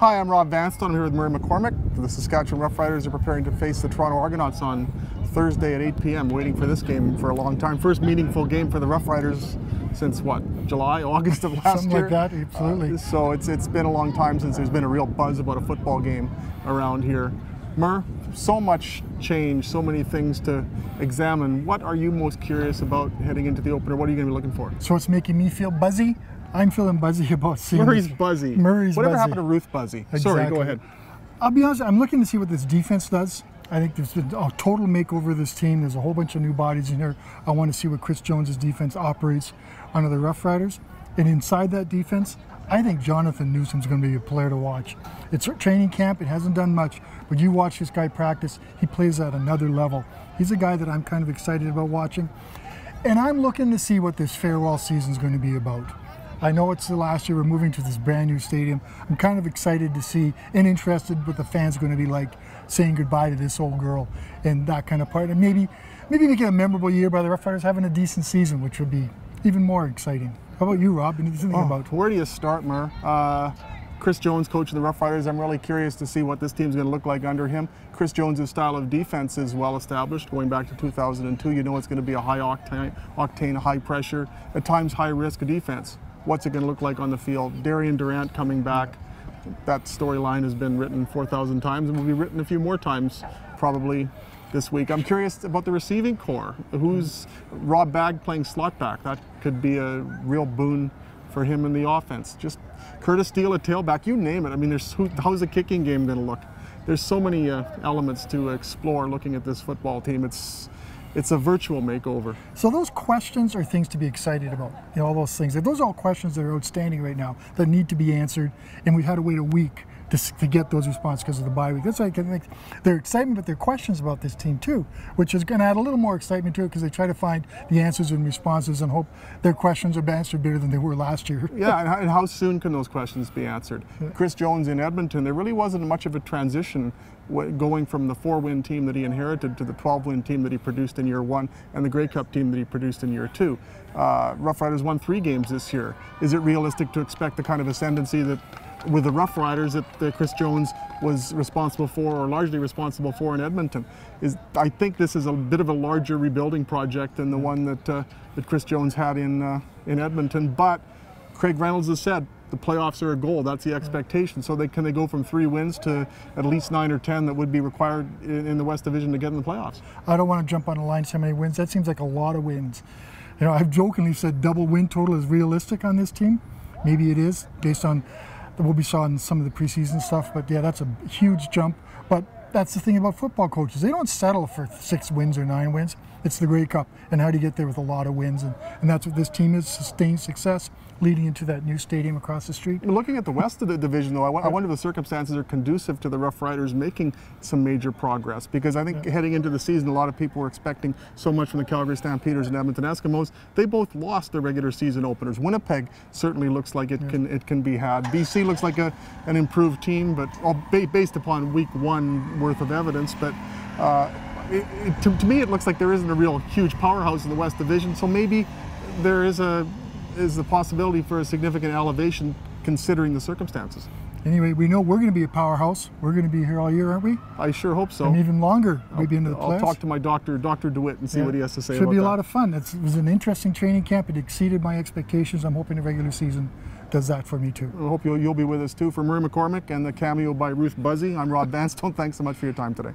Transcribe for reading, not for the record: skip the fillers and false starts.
Hi, I'm Rob Vanstone. I'm here with Murray McCormick. The Saskatchewan Roughriders are preparing to face the Toronto Argonauts on Thursday at 8 p.m. Waiting for this game for a long time. First meaningful game for the Roughriders since what, July, August of last year? Something like that, absolutely. So it's been a long time since there's been a real buzz about a football game around here. Murr, so much change, so many things to examine. What are you most curious about heading into the opener? What are you going to be looking for? So it's making me feel buzzy. I'm feeling buzzy about seeing Murray's buzzy. Whatever happened to Ruth Buzzy? Exactly. Sorry, go ahead. I'll be honest, I'm looking to see what this defense does. I think there's been a total makeover of this team. There's a whole bunch of new bodies in here. I want to see what Chris Jones' defense operates under the Roughriders. And inside that defense, I think Jonathan Newsom's going to be a player to watch. It's training camp, it hasn't done much, but you watch this guy practice, he plays at another level. He's a guy that I'm kind of excited about watching. And I'm looking to see what this farewell season is going to be about. I know it's the last year, we're moving to this brand new stadium. I'm kind of excited to see and interested what the fans are going to be like saying goodbye to this old girl and that kind of part. And maybe make it a memorable year by the Roughriders having a decent season, which would be even more exciting. How about you, Rob? Anything about? Where do you start, Murr? Chris Jones, coach of the Roughriders, I'm really curious to see what this team's going to look like under him. Chris Jones' style of defense is well established, going back to 2002. You know it's going to be a high octane, high pressure, at times high risk defense. What's it going to look like on the field? Darian Durant coming back. That storyline has been written 4,000 times and will be written a few more times probably this week. I'm curious about the receiving core. Who's Rob Bagg playing slot back? That could be a real boon for him in the offense. Just Curtis Steele at tailback, you name it. I mean, how's the kicking game going to look? There's so many elements to explore looking at this football team. It's a virtual makeover. So those questions are things to be excited about. You know, all those things. Those are all questions that are outstanding right now that need to be answered, and we've had to wait a week to get those responses because of the bye week. That's why I think they're excitement, but they're questions about this team too, which is going to add a little more excitement to it because they try to find the answers and responses and hope their questions are answered better than they were last year. Yeah, and how soon can those questions be answered? Yeah. Chris Jones in Edmonton, there really wasn't much of a transition going from the 4-win team that he inherited to the 12-win team that he produced in year 1 and the Grey Cup team that he produced in year 2. Roughriders won 3 games this year. Is it realistic to expect the kind of ascendancy that with the Roughriders that Chris Jones was responsible for, or largely responsible for, in Edmonton? I think this is a bit of a larger rebuilding project than the one that Chris Jones had in Edmonton. But Craig Reynolds has said the playoffs are a goal. That's the expectation. So can they go from 3 wins to at least 9 or 10 that would be required in the West Division to get in the playoffs? I don't want to jump on the line so many wins. That seems like a lot of wins. You know, I've jokingly said double win total is realistic on this team. Maybe it is based on what we saw in some of the preseason stuff, but yeah, that's a huge jump. But that's the thing about football coaches. They don't settle for 6 wins or 9 wins. It's the Grey Cup, and how do you get there with a lot of wins? And that's what this team is, sustained success leading into that new stadium across the street. Looking at the west of the division, though, I wonder if the circumstances are conducive to the Roughriders making some major progress, because I think heading into the season, a lot of people were expecting so much from the Calgary Stampeders and Edmonton Eskimos. They both lost their regular season openers. Winnipeg certainly looks like it can be had. BC looks like an improved team, but based upon week 1 worth of evidence. But to me, it looks like there isn't a real huge powerhouse in the West Division. So maybe there is the possibility for a significant elevation considering the circumstances. Anyway, we know we're going to be a powerhouse. We're going to be here all year, aren't we? I sure hope so. And even longer, maybe into the playoffs. I'll talk to my Dr. DeWitt, and see what he has to say about that. Should be a lot of fun. It was an interesting training camp. It exceeded my expectations. I'm hoping the regular season does that for me too. I hope you'll be with us too. For Murray McCormick and the cameo by Ruth Buzzy, I'm Rob Vanstone. Thanks so much for your time today.